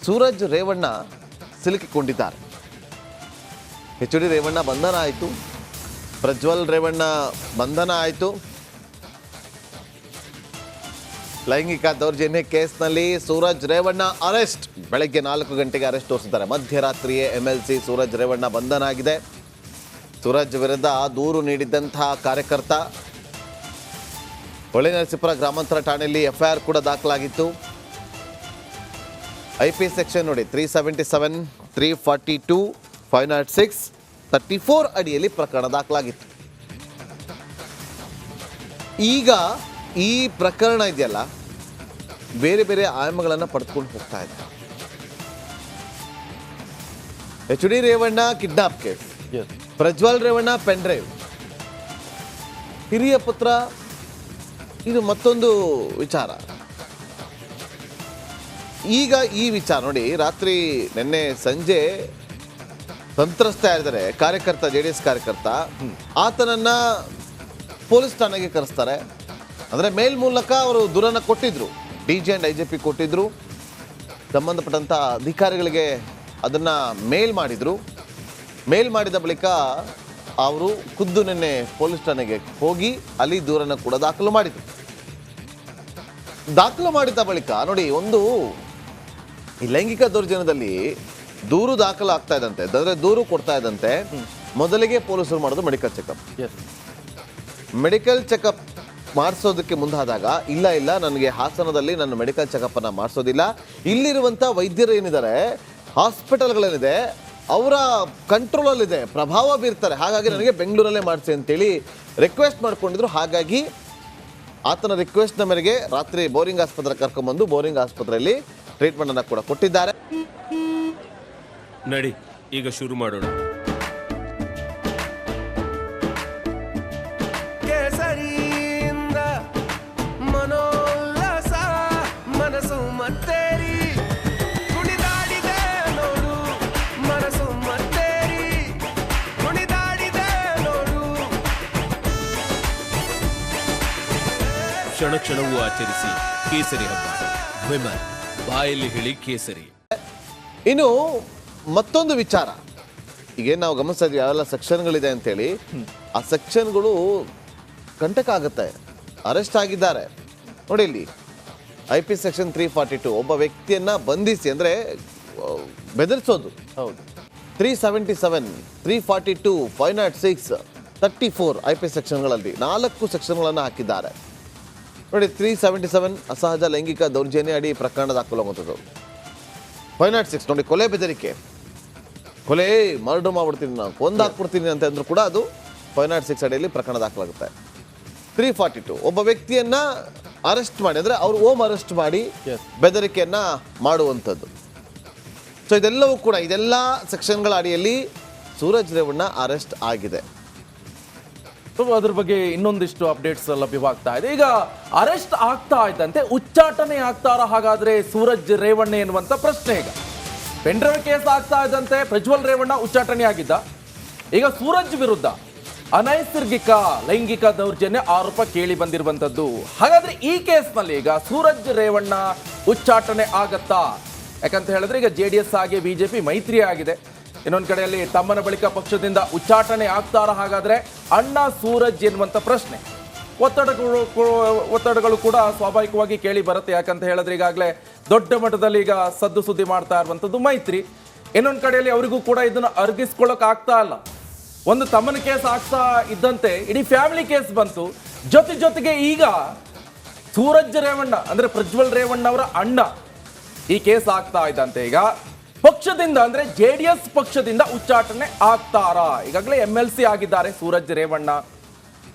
Suraj Revanna ಸಿಲುಕಿಕೊಂಡಿದ್ದಾರೆ. H D Revanna ಬಂಧನ ಆಯಿತು, ಪ್ರಜ್ವಲ್ ರೇವಣ್ಣ ಬಂಧನ ಆಯಿತು. ಲೈಂಗಿಕ ದೌರ್ಜನ್ಯ ಕೇಸ್ನಲ್ಲಿ ಸೂರಜ್ ರೇವಣ್ಣ ಅರೆಸ್ಟ್. ಬೆಳಗ್ಗೆ 4 ಗಂಟೆಗೆ ಅರೆಸ್ಟ್ ತೋರಿಸಿದ್ದಾರೆ. ಮಧ್ಯರಾತ್ರಿಯೇ MLC ಸೂರಜ್ ರೇವಣ್ಣ ಬಂಧನ ಆಗಿದೆ. ಸೂರಜ್ ವಿರುದ್ಧ ದೂರು ನೀಡಿದ್ದಂತಹ ಕಾರ್ಯಕರ್ತ ಹೊಳೆನರಸೀಪುರ ಗ್ರಾಮಾಂತರ ಠಾಣೆಯಲ್ಲಿ FIR ಕೂಡ ದಾಖಲಾಗಿತ್ತು. IP ಸೆಕ್ಷನ್ ನೋಡಿ 377, 342, 506, 34 ಅಡಿಯಲ್ಲಿ ಪ್ರಕರಣ ದಾಖಲಾಗಿತ್ತು. ಈಗ ಈ ಪ್ರಕರಣ ಇದೆಯಲ್ಲ, ಬೇರೆ ಬೇರೆ ಆಯಾಮಗಳನ್ನು ಪಡೆದುಕೊಂಡು ಹೋಗ್ತಾ ಇದೆ. H D Revanna kidnap case, Prajwal Revanna pen drive, ಹಿರಿಯ ಪುತ್ರ, ಇದು ಮತ್ತೊಂದು ವಿಚಾರ. ಈಗ ಈ ವಿಚಾರ ನೋಡಿ, ರಾತ್ರಿ ನಿನ್ನೆ ಸಂಜೆ ಸಂತ್ರಸ್ತ ಇದ್ದಾರೆ ಕಾರ್ಯಕರ್ತ, JDS ಕಾರ್ಯಕರ್ತ, ಆತನನ್ನ ಪೊಲೀಸ್ ಠಾಣೆಗೆ ಕರೆಸ್ತಾರೆ. ಅಂದರೆ ಮೇಲ್ ಮೂಲಕ ಅವರು ದೂರನ್ನು ಕೊಟ್ಟಿದ್ರು, DG and IGP ಕೊಟ್ಟಿದ್ರು. ಸಂಬಂಧಪಟ್ಟಂಥ ಅಧಿಕಾರಿಗಳಿಗೆ ಅದನ್ನು ಮೇಲ್ ಮಾಡಿದರು. ಮೇಲ್ ಮಾಡಿದ ಬಳಿಕ ಅವರು ಖುದ್ದು ನಿನ್ನೆ ಪೊಲೀಸ್ ಠಾಣೆಗೆ ಹೋಗಿ ಅಲ್ಲಿ ದೂರನ್ನು ಕೂಡ ದಾಖಲು ಮಾಡಿದರು. ದಾಖಲು ಮಾಡಿದ ಬಳಿಕ ನೋಡಿ, ಒಂದು ಈ ಲೈಂಗಿಕ ದೌರ್ಜನ್ಯದಲ್ಲಿ ದೂರು ದಾಖಲು ಆಗ್ತಾ ಇದ್ದಂತೆ, ಅಂದರೆ ದೂರು ಕೊಡ್ತಾ ಇದ್ದಂತೆ ಮೊದಲಿಗೆ ಪೊಲೀಸರು ಮಾಡೋದು ಮೆಡಿಕಲ್ ಚೆಕಪ್. ಮೆಡಿಕಲ್ ಚೆಕಪ್ ಮಾಡಿಸೋದಕ್ಕೆ ಮುಂದಾದಾಗ ಇಲ್ಲ ನನಗೆ ಹಾಸನದಲ್ಲಿ ನನ್ನ ಮೆಡಿಕಲ್ ಚೆಕಪ್ಪನ್ನು ಮಾಡಿಸೋದಿಲ್ಲ, ಇಲ್ಲಿರುವಂಥ ವೈದ್ಯರು ಏನಿದ್ದಾರೆ, ಹಾಸ್ಪಿಟಲ್ಗಳೇನಿದೆ ಅವರ ಕಂಟ್ರೋಲಲ್ಲಿದೆ, ಪ್ರಭಾವ ಬೀರ್ತಾರೆ, ಹಾಗಾಗಿ ನನಗೆ ಬೆಂಗಳೂರಲ್ಲೇ ಮಾಡಿಸಿ ಅಂತೇಳಿ ರಿಕ್ವೆಸ್ಟ್ ಮಾಡ್ಕೊಂಡಿದ್ರು. ಹಾಗಾಗಿ ಆತನ ರಿಕ್ವೆಸ್ಟ್ನ ಮೇರೆಗೆ ರಾತ್ರಿ ಬೋರಿಂಗ್ ಆಸ್ಪತ್ರೆ ಕರ್ಕೊಂಡ್ಬಂದು ಬೋರಿಂಗ್ ಆಸ್ಪತ್ರೆಯಲ್ಲಿ ಟ್ರೀಟ್ಮೆಂಟನ್ನು ಕೂಡ ಕೊಟ್ಟಿದ್ದಾರೆ. ನಡಿ ಈಗ ಶುರು ಮಾಡೋಣ. ಮನೋಲ್ಲಾಸ ಮನಸ್ಸು ಮತ್ತೇರಿ ಕುಣಿದಾಡಿದೆ ನೋಡು, ಮನಸ್ಸು ಮತ್ತೇರಿ ಕುಣಿದಾಡಿದೆ ನೋಡು. ಕ್ಷಣ ಕ್ಷಣವೂ ಆಚರಿಸಿ ಕೇಸರಿ ಹಬ್ಬ. ವಿಮಲ್ ಬಾಯಲ್ಲಿ ಹೇಳಿ ಕೇಸರಿ. ಇನ್ನು ಮತ್ತೊಂದು ವಿಚಾರ, ಈಗ ನಾವು ಗಮನಿಸ್ತಾ ಇದ್ವಿ ಯಾವೆಲ್ಲ ಸೆಕ್ಷನ್ಗಳಿದೆ ಅಂತೇಳಿ, ಆ ಸೆಕ್ಷನ್ಗಳು ಕಂಟಕ ಆಗುತ್ತೆ. ಅರೆಸ್ಟ್ ಆಗಿದ್ದಾರೆ ನೋಡಿ, ಇಲ್ಲಿ IP ಸೆಕ್ಷನ್ 342 ಒಬ್ಬ ವ್ಯಕ್ತಿಯನ್ನ ಬಂಧಿಸಿ, ಅಂದರೆ ಬೆದರಿಸೋದು. ಹೌದು. 377, 342, 506, 34 IP ಸೆಕ್ಷನ್ಗಳಲ್ಲಿ 4 ಸೆಕ್ಷನ್ಗಳನ್ನು ಹಾಕಿದ್ದಾರೆ ನೋಡಿ. 377 ಅಸಹಜ ಲೈಂಗಿಕ ದೌರ್ಜನ್ಯ ಅಡಿ ಪ್ರಕರಣ ದಾಖಲಾಗುವಂಥದ್ದು. 506 ನೋಡಿ, ಕೊಲೆ ಬೆದರಿಕೆ, ಕೊಲೆ ಮರ್ಡರ್ ಮಾಡ್ಬಿಡ್ತೀನಿ, ನಾನು ಕೊಂದಾಕ್ಬಿಡ್ತೀನಿ ಅಂತ ಅಂದ್ರೂ ಕೂಡ ಅದು 506 ಅಡಿಯಲ್ಲಿ ಪ್ರಕರಣ ದಾಖಲಾಗುತ್ತೆ. 342 ಒಬ್ಬ ವ್ಯಕ್ತಿಯನ್ನ ಅರೆಸ್ಟ್ ಮಾಡಿ, ಅಂದರೆ ಅವರು ಹೋಮ್ ಅರೆಸ್ಟ್ ಮಾಡಿ ಬೆದರಿಕೆಯನ್ನ ಮಾಡುವಂಥದ್ದು. ಸೊ ಇದೆಲ್ಲವೂ ಕೂಡ, ಇದೆಲ್ಲ ಸೆಕ್ಷನ್ಗಳ ಅಡಿಯಲ್ಲಿ ಸೂರಜ್ ರೇವಣ್ಣ ಅರೆಸ್ಟ್ ಆಗಿದೆ. ಅದ್ರ ಬಗ್ಗೆ ಇನ್ನೊಂದಿಷ್ಟು ಅಪ್ಡೇಟ್ಸ್ ಲಭ್ಯವಾಗ್ತಾ ಇದೆ. ಈಗ ಅರೆಸ್ಟ್ ಆಗ್ತಾ ಇದ್ದಂತೆ ಉಚ್ಚಾಟನೆ ಆಗ್ತಾರ ಹಾಗಾದ್ರೆ ಸೂರಜ್ ರೇವಣ್ಣ ಎನ್ನುವಂತ ಪ್ರಶ್ನೆ. ಈಗ ಪೆಂಡ್ರೈವ್ ಕೇಸ್ ಆಗ್ತಾ ಇದ್ದಂತೆ ಪ್ರಜ್ವಲ್ ರೇವಣ್ಣ ಉಚ್ಚಾಟನೆ ಆಗಿದ್ದ. ಈಗ ಸೂರಜ್ ವಿರುದ್ಧ ಅನೈಸರ್ಗಿಕ ಲೈಂಗಿಕ ದೌರ್ಜನ್ಯ ಆರೋಪ ಕೇಳಿ ಬಂದಿರುವಂತದ್ದು. ಹಾಗಾದ್ರೆ ಈ ಕೇಸ್ನಲ್ಲಿ ಈಗ ಸೂರಜ್ ರೇವಣ್ಣ ಉಚ್ಚಾಟನೆ ಆಗತ್ತಾ? ಯಾಕಂತ ಹೇಳಿದ್ರೆ ಈಗ JDS ಆಗಿ BJP ಮೈತ್ರಿ ಆಗಿದೆ. ಇನ್ನೊಂದು ಕಡೆಯಲ್ಲಿ ತಮ್ಮನ ಬಳಿಕ ಪಕ್ಷದಿಂದ ಉಚ್ಚಾಟನೆ ಆಗ್ತಾರ ಹಾಗಾದ್ರೆ ಅಣ್ಣ ಸೂರಜ್ ಎನ್ನುವಂತ ಪ್ರಶ್ನೆ. ಒತ್ತಡಗಳು ಕೂಡ ಸ್ವಾಭಾವಿಕವಾಗಿ ಕೇಳಿ ಬರುತ್ತೆ. ಯಾಕಂತ ಹೇಳಿದ್ರೆ ಈಗಾಗಲೇ ದೊಡ್ಡ ಮಟ್ಟದಲ್ಲಿ ಈಗ ಸದ್ದು ಸುದ್ದಿ ಮಾಡ್ತಾ ಇರುವಂತದ್ದು ಮೈತ್ರಿ. ಇನ್ನೊಂದು ಕಡೆಯಲ್ಲಿ ಅವರಿಗೂ ಕೂಡ ಇದನ್ನ ಅರ್ಗಿಸ್ಕೊಳ್ಳೋಕೆ ಆಗ್ತಾ ಇಲ್ಲ. ಒಂದು ತಮ್ಮನ ಕೇಸ್ ಆಗ್ತಾ ಇದ್ದಂತೆ ಇಡೀ ಫ್ಯಾಮಿಲಿ ಕೇಸ್ ಬಂತು. ಜೊತೆಗೆ ಈಗ ಸೂರಜ್ ರೇವಣ್ಣ ಅಂದ್ರೆ ಪ್ರಜ್ವಲ್ ರೇವಣ್ಣ ಅವರ ಅಣ್ಣ ಈ ಕೇಸ್ ಆಗ್ತಾ ಇದ್ದಂತೆ ಈಗ ಪಕ್ಷದಿಂದ ಅಂದ್ರೆ JDS ಪಕ್ಷದಿಂದ ಉಚ್ಚಾಟನೆ ಆಗ್ತಾರಾ? ಈಗಾಗಲೇ MLC ಆಗಿದ್ದಾರೆ ಸೂರಜ್ ರೇವಣ್ಣ.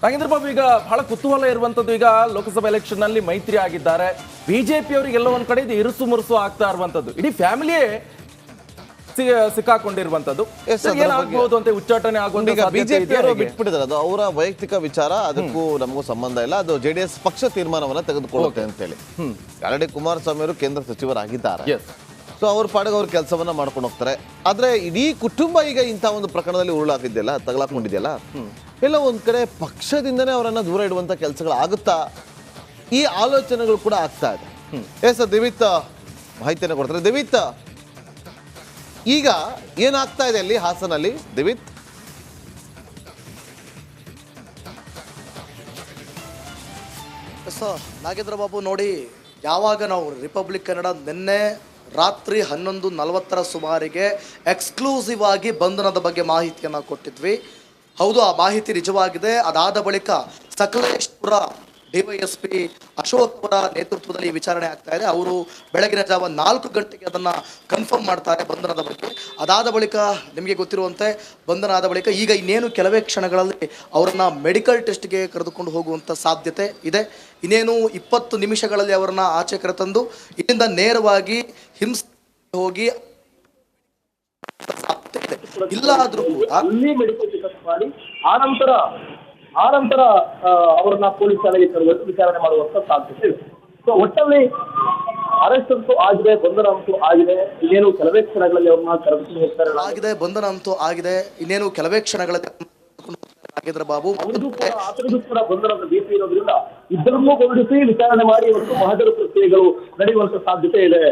ನಾಗೇಂದ್ರ ಬಾಬು, ಈಗ ಬಹಳ ಕುತೂಹಲ ಇರುವಂತದ್ದು, ಈಗ ಲೋಕಸಭಾ ಎಲೆಕ್ಷನ್ ನಲ್ಲಿ ಮೈತ್ರಿ ಆಗಿದ್ದಾರೆ. BJP ಅವರಿಗೆಲ್ಲ ಒಂದ್ ಕಡೆ ಇದು ಇರುಸು ಮುರುಸು ಆಗ್ತಾ ಇರುವಂತದ್ದು, ಇಡೀ ಫ್ಯಾಮಿಲಿಯೇ ಸಿಕ್ಕಾಕೊಂಡಿರುವಂತದ್ದು. ಏನಾಗಬಹುದು ಅಂತ ಉಚ್ಚಾಟನೆ ಆಗುವಂತ ಬಿಜೆಪಿ ಬಿಟ್ಬಿಟ್ಟಿದ್ದಾರೆ. ಅದು ಅವರ ವೈಯಕ್ತಿಕ ವಿಚಾರ, ಅದಕ್ಕೂ ನಮಗೂ ಸಂಬಂಧ ಇಲ್ಲ. ಅದು JDS ಪಕ್ಷ ತೀರ್ಮಾನವನ್ನ ತೆಗೆದುಕೊಳ್ಳುತ್ತೆ ಅಂತ ಹೇಳಿ. ಆಲ್ರೆಡಿ ಕುಮಾರಸ್ವಾಮಿ ಅವರು ಕೇಂದ್ರ ಸಚಿವರಾಗಿದ್ದಾರೆ. ಸೊ ಅವ್ರ ಪಾಡಿಗೆ ಅವ್ರ ಕೆಲಸವನ್ನ ಮಾಡ್ಕೊಂಡು ಹೋಗ್ತಾರೆ. ಆದ್ರೆ ಇಡೀ ಕುಟುಂಬ ಈಗ ಇಂಥ ಒಂದು ಪ್ರಕರಣದಲ್ಲಿ ಉರುಳಾಕಿದೆಯಲ್ಲ, ತಗಲಾಕೊಂಡಿದೆಯಲ್ಲ, ಎಲ್ಲ ಒಂದ್ ಕಡೆ ಪಕ್ಷದಿಂದನೇ ಅವರನ್ನ ದೂರ ಇಡುವಂತ ಕೆಲಸಗಳು ಆಗುತ್ತಾ, ಈ ಆಲೋಚನೆಗಳು ಕೂಡ ಆಗ್ತಾ ಇದೆ. ಎಸ್ ದಿವಿತ್ ಮಾಹಿತಿಯನ್ನು ಕೊಡ್ತಾರೆ. ದಿವಿತ್, ಈಗ ಏನಾಗ್ತಾ ಇದೆ ಅಲ್ಲಿ ಹಾಸನಲ್ಲಿ ದಿವಿತ್? ನಾಗೇಂದ್ರ ಬಾಬು ನೋಡಿ, ಯಾವಾಗ ನಾವು ರಿಪಬ್ಲಿಕ್ ಕನ್ನಡ ನಿನ್ನೆ ರಾತ್ರಿ 11:40 ಸುಮಾರಿಗೆ ಎಕ್ಸ್ಕ್ಲೂಸಿವ್ ಆಗಿ ಬಂಧನದ ಬಗ್ಗೆ ಮಾಹಿತಿಯನ್ನು ಕೊಟ್ಟಿದ್ವಿ. ಹೌದು, ಆ ಮಾಹಿತಿ ನಿಜವಾಗಿದೆ. ಅದಾದ ಬಳಿಕ ಸಕಲೇಶ್ಪುರ ಡಿವೈಎಸ್ಪಿ ಅಶೋಕ್ ಅವರ ನೇತೃತ್ವದಲ್ಲಿ ವಿಚಾರಣೆ ಆಗ್ತಾ ಇದೆ. ಅವರು ಬೆಳಗಿನ ಜಾವ 4 ಗಂಟೆಗೆ ಅದನ್ನು ಕನ್ಫರ್ಮ್ ಮಾಡ್ತಾರೆ ಬಂಧನದ ಬಗ್ಗೆ. ಅದಾದ ಬಳಿಕ ನಿಮಗೆ ಗೊತ್ತಿರುವಂತೆ ಬಂಧನ ಆದ ಬಳಿಕ ಈಗ ಇನ್ನೇನು ಕೆಲವೇ ಕ್ಷಣಗಳಲ್ಲಿ ಅವರನ್ನು ಮೆಡಿಕಲ್ ಟೆಸ್ಟ್ಗೆ ಕರೆದುಕೊಂಡು ಹೋಗುವಂಥ ಸಾಧ್ಯತೆ ಇದೆ. ಇನ್ನೇನು 20 ನಿಮಿಷಗಳಲ್ಲಿ ಅವರನ್ನು ಆಚೆ ಕರೆತಂದು ಇಲ್ಲಿಂದ ನೇರವಾಗಿ ಹಿಂಸೆ ಹೋಗಿ ಸಾಧ್ಯತೆ ಇದೆ. ಇಲ್ಲ ಆದರೂ ಕೂಡ ಅಲ್ಲಿ ಮೆಡಿಕಲ್ ಚೆಕಪ್ ಮಾಡಿ ಆನಂತರ ಅವರನ್ನ ಪೊಲೀಸ್ ಠಾಣೆಗೆ ಕರೆದೊಯ್ದು ವಿಚಾರಣೆ ಮಾಡುವಂತ ಸಾಧ್ಯತೆ ಇದೆ. ಸೊ ಒಟ್ಟಲ್ಲಿ ಅರೆಸ್ಟ್ ಅಂತೂ ಆಗಿದೆ, ಬಂಧನ ಅಂತೂ ಆಗಿದೆ. ಇನ್ನೇನು ಕೆಲವೇ ಕ್ಷಣಗಳಲ್ಲಿ ಅವ್ರನ್ನ ಕರೆದುಕೊಂಡು ಹೋಗ್ತಾರೆ. ಆಗಿದೆ, ಬಂಧನ ಅಂತೂ ಆಗಿದೆ. ಇನ್ನೇನು ಕೆಲವೇ ಕ್ಷಣಗಳಲ್ಲಿ ನಾಗೇಂದ್ರ ಬಾಬು ಆತನಿಗೂ ಕೂಡ ಬಂಧನದ ಭೀತಿ ಇರೋದ್ರಿಂದ ಇಬ್ಬರನ್ನೂ ಬಂಧಿಸಿ ವಿಚಾರಣೆ ಮಾಡಿ ಇವತ್ತು ಮಹಜರು ಪ್ರಕ್ರಿಯೆಗಳು ನಡೆಯುವಂತ ಸಾಧ್ಯತೆ ಇದೆ.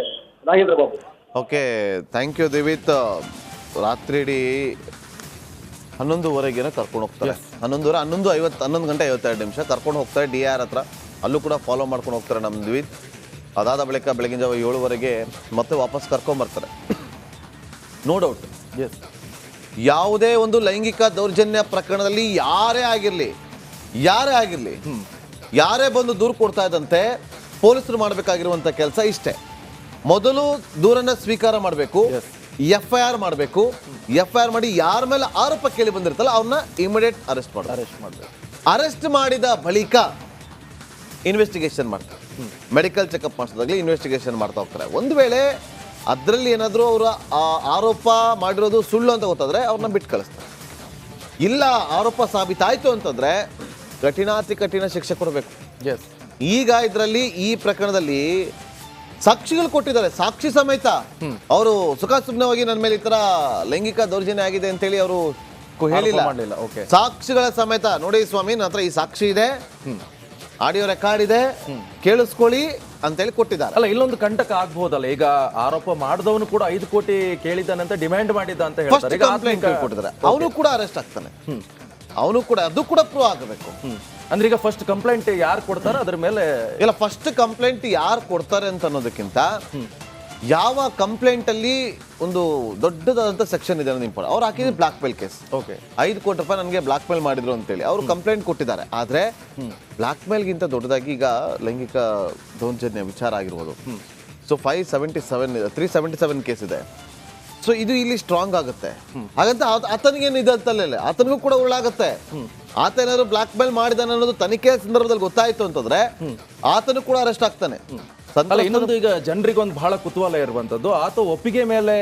Nagendra Babu. Okay, thank you Divith. ರಾತ್ರಿ ಇಡೀ 11:00 ಕರ್ಕೊಂಡು ಹೋಗ್ತಾರೆ. 11 ಗಂಟೆ 52 ನಿಮಿಷ ಕರ್ಕೊಂಡು ಹೋಗ್ತಾರೆ DIR ಹತ್ರ. ಅಲ್ಲೂ ಕೂಡ ಫಾಲೋ ಮಾಡ್ಕೊಂಡು ಹೋಗ್ತಾರೆ ನಮ್ಮ ದಿವಿತ್. ಅದಾದ ಬಳಿಕ ಬೆಳಗಿನ ಜಾವ 7:00 ಮತ್ತೆ ವಾಪಸ್ ಕರ್ಕೊಂಬರ್ತಾರೆ. ನೋ ಡೌಟ್, ಯಾವುದೇ ಒಂದು ಲೈಂಗಿಕ ದೌರ್ಜನ್ಯ ಪ್ರಕರಣದಲ್ಲಿ ಯಾರೇ ಆಗಿರಲಿ ಯಾರೇ ಬಂದು ದೂರು ಕೊಡ್ತಾ ಇದ್ದಂತೆ ಪೊಲೀಸರು ಮಾಡಬೇಕಾಗಿರುವಂಥ ಕೆಲಸ ಇಷ್ಟೇ. ಮೊದಲು ದೂರನ್ನ ಸ್ವೀಕಾರ ಮಾಡಬೇಕು, FIR ಮಾಡಬೇಕು. FIR ಮಾಡಿ ಯಾರ ಮೇಲೆ ಆರೋಪ ಕೇಳಿ ಬಂದಿರ್ತಲ್ಲ ಅವ್ರನ್ನ ಇಮಿಡಿಯೇಟ್ ಅರೆಸ್ಟ್ ಮಾಡಬೇಕು. ಅರೆಸ್ಟ್ ಮಾಡಿದ ಬಳಿಕ ಇನ್ವೆಸ್ಟಿಗೇಷನ್ ಮಾಡ್ತಾರೆ. ಮೆಡಿಕಲ್ ಚೆಕಪ್ ಮಾಡಿಸೋದಾಗಲಿ ಇನ್ವೆಸ್ಟಿಗೇಷನ್ ಮಾಡ್ತಾ ಹೋಗ್ತಾರೆ. ಒಂದು ವೇಳೆ ಅದರಲ್ಲಿ ಏನಾದರೂ ಅವರ ಆರೋಪ ಮಾಡಿರೋದು ಸುಳ್ಳು ಅಂತ ಗೊತ್ತಾದರೆ ಅವ್ರನ್ನ ಬಿಟ್ಟು ಕಳಿಸ್ತಾರೆ. ಇಲ್ಲ ಆರೋಪ ಸಾಬೀತಾಯಿತು ಅಂತಂದರೆ ಕಠಿಣಾತಿ ಕಠಿಣ ಶಿಕ್ಷೆ ಕೊಡಬೇಕು. ಈಗ ಇದರಲ್ಲಿ ಈ ಪ್ರಕರಣದಲ್ಲಿ ಸಾಕ್ಷಿಗಳು ಕೊಟ್ಟಿದ್ದಾರೆ, ಸಾಕ್ಷಿ ಸಮೇತ. ಅವರು ಸುಖಾಸುಮ್ಮನವಾಗಿ ನನ್ನ ಮೇಲೆ ಈ ತರ ಲೈಂಗಿಕ ದೌರ್ಜನ್ಯ ಆಗಿದೆ ಅಂತೇಳಿ ಅವರು ಹೇಳಿಲ್ಲ. ಸಾಕ್ಷಿಗಳ ಸಮೇತ ನೋಡಿ ಸ್ವಾಮಿ, ನನ್ನ ಹತ್ರ ಈ ಸಾಕ್ಷಿ ಇದೆ, ಆಡಿಯೋ ರೆಕಾರ್ಡ್ ಇದೆ, ಕೇಳಿಸ್ಕೊಳ್ಳಿ ಅಂತೇಳಿ ಕೊಟ್ಟಿದ್ದಾರೆ. ಅಲ್ಲ, ಇಲ್ಲೊಂದು ಕಂಟಕ ಆಗ್ಬಹುದಲ್ಲ. ಈಗ ಆರೋಪ ಮಾಡಿದವನು ಕೂಡ 5 ಕೋಟಿ ಕೇಳಿದ್ದಾನಂತ ಡಿಮ್ಯಾಂಡ್ ಮಾಡಿದ್ದ ಅಂತ ಹೇಳ್ತಾರೆ. ಕಂಪ್ಲೇಂಟ್ ಕೊಟ್ಟಿದ್ದಾರೆ, ಅವನು ಕೂಡ ಅರೆಸ್ಟ್ ಆಗ್ತಾನೆ. ಅವನು ಕೂಡ ಅದು ಕೂಡ ಪ್ರೂವ್ ಆಗಬೇಕು. ಅಂದ್ರೆ ಈಗ ಫಸ್ಟ್ ಕಂಪ್ಲೇಂಟ್ ಯಾರು ಕೊಡ್ತಾರೆ ಅದ್ರ ಮೇಲೆ ಇಲ್ಲ, ಫಸ್ಟ್ ಕಂಪ್ಲೇಂಟ್ ಯಾರು ಕೊಡ್ತಾರೆ ಅಂತ ಅನ್ನೋದಕ್ಕಿಂತ ಯಾವ ಕಂಪ್ಲೇಂಟ್ ಅಲ್ಲಿ ಒಂದು ದೊಡ್ಡದಾದಂಥ ಸೆಕ್ಷನ್ ಇದೆ ಅನ್ನೋದು ಇಂಪಾರ್ಟೆಂಟ್. ಅವ್ರು ಹಾಕಿದ್ರೆ ಬ್ಲಾಕ್ ಮೇಲ್ ಕೇಸ್. ಓಕೆ, 5 ಕೋಟಿ ರೂಪಾಯಿ ನನಗೆ ಬ್ಲಾಕ್ ಮೇಲ್ ಮಾಡಿದ್ರು ಅಂತೇಳಿ ಅವರು ಕಂಪ್ಲೇಂಟ್ ಕೊಟ್ಟಿದ್ದಾರೆ. ಆದರೆ ಬ್ಲಾಕ್ ಮೇಲ್ಗಿಂತ ದೊಡ್ಡದಾಗಿ ಈಗ ಲೈಂಗಿಕ ದೌರ್ಜನ್ಯ ವಿಚಾರ ಆಗಿರ್ಬೋದು. ಸೊ 377 ಕೇಸ್ ಇದೆ. ಸೊ ಇದು ಇಲ್ಲಿ ಸ್ಟ್ರಾಂಗ್ ಆಗುತ್ತೆ. ಹಾಗಂತ ಆತನಿಗೇನು ಇದೆ ಅಂತಲ್ಲ, ಆತನಿಗೂ ಕೂಡ ಉಳ್ಳಾಗತ್ತೆ. ಆತ ಏನಾದ್ರು ಬ್ಲಾಕ್ ಮೇಲ್ ಮಾಡಿದಾನೆ ಅನ್ನೋದು ತನಿಖೆ ಸಂದರ್ಭದಲ್ಲಿ ಗೊತ್ತಾಯ್ತು ಅಂತಂದ್ರೆ ಆತನು ಕೂಡ ಅರೆಸ್ಟ್ ಆಗ್ತಾನೆ. ಇನ್ನೊಂದು ಈಗ ಜನರಿಗೆ ಒಂದು ಬಹಳ ಕುತೂಹಲ ಇರುವಂತದ್ದು, ಆತ ಒಪ್ಪಿಗೆ ಮೇಲೆ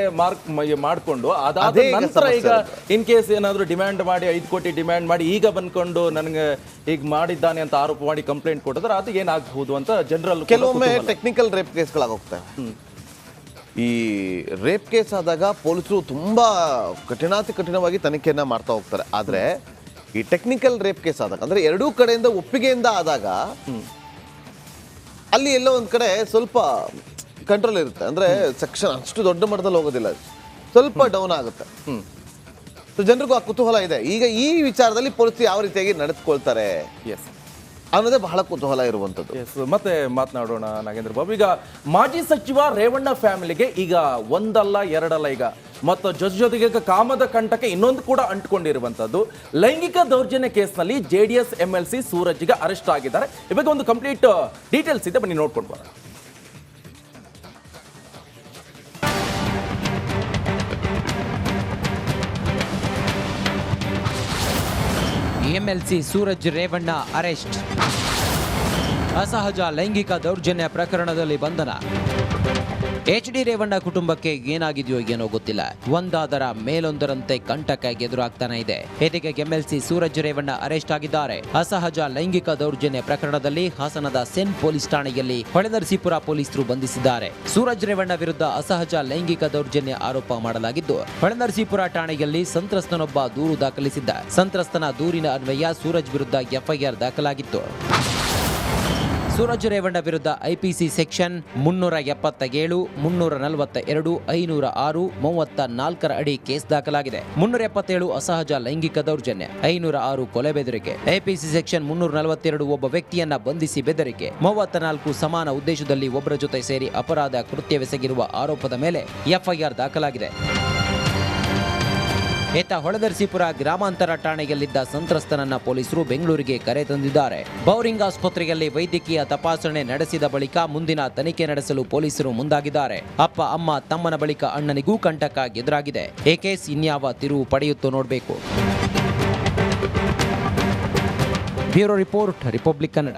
ಮಾಡ್ಕೊಂಡು ಅದಾದ ನಂತರ ಈಗ ಇನ್ ಕೇಸ್ ಏನಾದ್ರು ಡಿಮ್ಯಾಂಡ್ ಮಾಡಿ 5 ಕೋಟಿ ಡಿಮ್ಯಾಂಡ್ ಮಾಡಿ ಈಗ ಬಂದ್ಕೊಂಡು ನನಗೆ ಈಗ ಮಾಡಿದ್ದಾನೆ ಅಂತ ಆರೋಪ ಮಾಡಿ ಕಂಪ್ಲೇಂಟ್ ಕೊಟ್ಟಿದ್ರೆ ಅದು ಏನಾಗಬಹುದು ಅಂತ ಜನರಲ್ ಕೆಲವೊಮ್ಮೆ ಟೆಕ್ನಿಕಲ್ ರೇಪ್ ಕೇಸ್ಗಳಾಗೋಗ್ತವೆ. ಈ ರೇಪ್ ಕೇಸ್ ಆದಾಗ ಪೊಲೀಸರು ತುಂಬಾ ಕಠಿಣಾತಿ ಕಠಿಣವಾಗಿ ತನಿಖೆಯನ್ನ ಮಾಡ್ತಾ ಹೋಗ್ತಾರೆ. ಆದ್ರೆ ಈ ಟೆಕ್ನಿಕಲ್ ರೇಪ್ ಕೇಸ್ ಆದಾಗ ಅಂದ್ರೆ ಎರಡೂ ಕಡೆಯಿಂದ ಒಪ್ಪಿಗೆಯಿಂದ ಆದಾಗ ಅಲ್ಲಿ ಎಲ್ಲೋ ಒಂದ್ ಕಡೆ ಸ್ವಲ್ಪ ಕಂಟ್ರೋಲ್ ಇರುತ್ತೆ. ಅಂದ್ರೆ ಸೆಕ್ಷನ್ ಅಷ್ಟು ದೊಡ್ಡ ಮಟ್ಟದಲ್ಲಿ ಹೋಗೋದಿಲ್ಲ, ಸ್ವಲ್ಪ ಡೌನ್ ಆಗುತ್ತೆ. ಸೊ ಜನರಿಗೂ ಆ ಕುತೂಹಲ ಇದೆ. ಈಗ ಈ ವಿಚಾರದಲ್ಲಿ ಪೊಲೀಸರು ಯಾವ ರೀತಿಯಾಗಿ ನಡೆದುಕೊಳ್ತಾರೆ ಅನ್ನೋದೇ ಬಹಳ ಕುತೂಹಲ ಇರುವಂಥದ್ದು. ಮತ್ತೆ ಮಾತನಾಡೋಣ ನಾಗೇಂದ್ರ ಬಾಬು. ಈಗ ಮಾಜಿ ಸಚಿವ ರೇವಣ್ಣ ಫ್ಯಾಮಿಲಿಗೆ ಈಗ ಒಂದಲ್ಲ ಎರಡಲ್ಲ ಈಗ ಮತ್ತು ಜೊತೆಗೆ ಕಾಮದ ಕಂಟಕ್ಕೆ ಇನ್ನೊಂದು ಕೂಡ ಅಂಟ್ಕೊಂಡಿರುವಂತದ್ದು ಲೈಂಗಿಕ ದೌರ್ಜನ್ಯ ಕೇಸ್ನಲ್ಲಿ JDS MLC ಸೂರಜ್ಗೆ ಅರೆಸ್ಟ್ ಆಗಿದ್ದಾರೆ. ಇವಾಗ ಒಂದು ಕಂಪ್ಲೀಟ್ ಡೀಟೇಲ್ಸ್ ಇದೆ, ಬನ್ನಿ ನೋಡ್ಕೊಂಡು ಬರೋಣ. MLC Suraj Revanna arrest. ಅಸಹಜ ಲೈಂಗಿಕ ದೌರ್ಜನ್ಯ ಪ್ರಕರಣದಲ್ಲಿ ಬಂಧನ. HD ರೇವಣ್ಣ ಕುಟುಂಬಕ್ಕೆ ಏನಾಗಿದೆಯೋ ಏನೋ ಗೊತ್ತಿಲ್ಲ, ಒಂದಾದರ ಮೇಲೊಂದರಂತೆ ಕಂಟಕ ಎದುರಾಗ್ತಾನೆ ಇದೆ. ಇದೀಗ MLC ಸೂರಜ್ ರೇವಣ್ಣ ಅರೆಸ್ಟ್ ಆಗಿದ್ದಾರೆ. ಅಸಹಜ ಲೈಂಗಿಕ ದೌರ್ಜನ್ಯ ಪ್ರಕರಣದಲ್ಲಿ ಹಾಸನದ ಸೆನ್ ಪೊಲೀಸ್ ಠಾಣೆಯಲ್ಲಿ ಹೊಳೆನರಸೀಪುರ ಪೊಲೀಸರು ಬಂಧಿಸಿದ್ದಾರೆ. ಸೂರಜ್ ರೇವಣ್ಣ ವಿರುದ್ಧ ಅಸಹಜ ಲೈಂಗಿಕ ದೌರ್ಜನ್ಯ ಆರೋಪ ಮಾಡಲಾಗಿದ್ದು ಹೊಳೆನರಸೀಪುರ ಠಾಣೆಯಲ್ಲಿ ಸಂತ್ರಸ್ತನೊಬ್ಬ ದೂರು ದಾಖಲಿಸಿದ್ದ. ಸಂತ್ರಸ್ತನ ದೂರಿನ ಅನ್ವಯ ಸೂರಜ್ ವಿರುದ್ಧ FIR ದಾಖಲಾಗಿತ್ತು. ಸೂರಜ್ ರೇವಣ್ಣ ವಿರುದ್ಧ ಐಪಿಸಿ ಸೆಕ್ಷನ್ 377, 342, 506, 34 ಅಡಿ ಕೇಸ್ ದಾಖಲಾಗಿದೆ. 377 ಅಸಹಜ ಲೈಂಗಿಕ ದೌರ್ಜನ್ಯ, 506 ಕೊಲೆ ಬೆದರಿಕೆ, ಐಪಿಸಿ ಸೆಕ್ಷನ್ 342 ಒಬ್ಬ ವ್ಯಕ್ತಿಯನ್ನ ಬಂಧಿಸಿ ಬೆದರಿಕೆ, 34 ಸಮಾನ ಉದ್ದೇಶದಲ್ಲಿ ಒಬ್ಬರ ಜೊತೆ ಸೇರಿ ಅಪರಾಧ ಕೃತ್ಯವೆಸಗಿರುವ ಆರೋಪದ ಮೇಲೆ ಎಫ್ಐಆರ್ ದಾಖಲಾಗಿದೆ. ಈತ ಹೊಳೆನರಸೀಪುರ ಗ್ರಾಮಾಂತರ ಠಾಣೆಯಲ್ಲಿದ್ದ ಸಂತ್ರಸ್ತನನ್ನ ಪೊಲೀಸರು ಬೆಂಗಳೂರಿಗೆ ಕರೆ ತಂದಿದ್ದಾರೆ. ಬೌರಿಂಗ್ ಆಸ್ಪತ್ರೆಯಲ್ಲಿ ವೈದ್ಯಕೀಯ ತಪಾಸಣೆ ನಡೆಸಿದ ಬಳಿಕ ಮುಂದಿನ ತನಿಖೆ ನಡೆಸಲು ಪೊಲೀಸರು ಮುಂದಾಗಿದ್ದಾರೆ. ಅಪ್ಪ ಅಮ್ಮ ತಮ್ಮನ ಬಳಿಕ ಅಣ್ಣನಿಗೂ ಕಂಟಕ ಎದುರಾಗಿದೆ. ಈ ಕೇಸ್ ಇನ್ಯಾವ ತಿರುವು ಪಡೆಯುತ್ತೋ ನೋಡಬೇಕು. Bureau report, republic Kannada.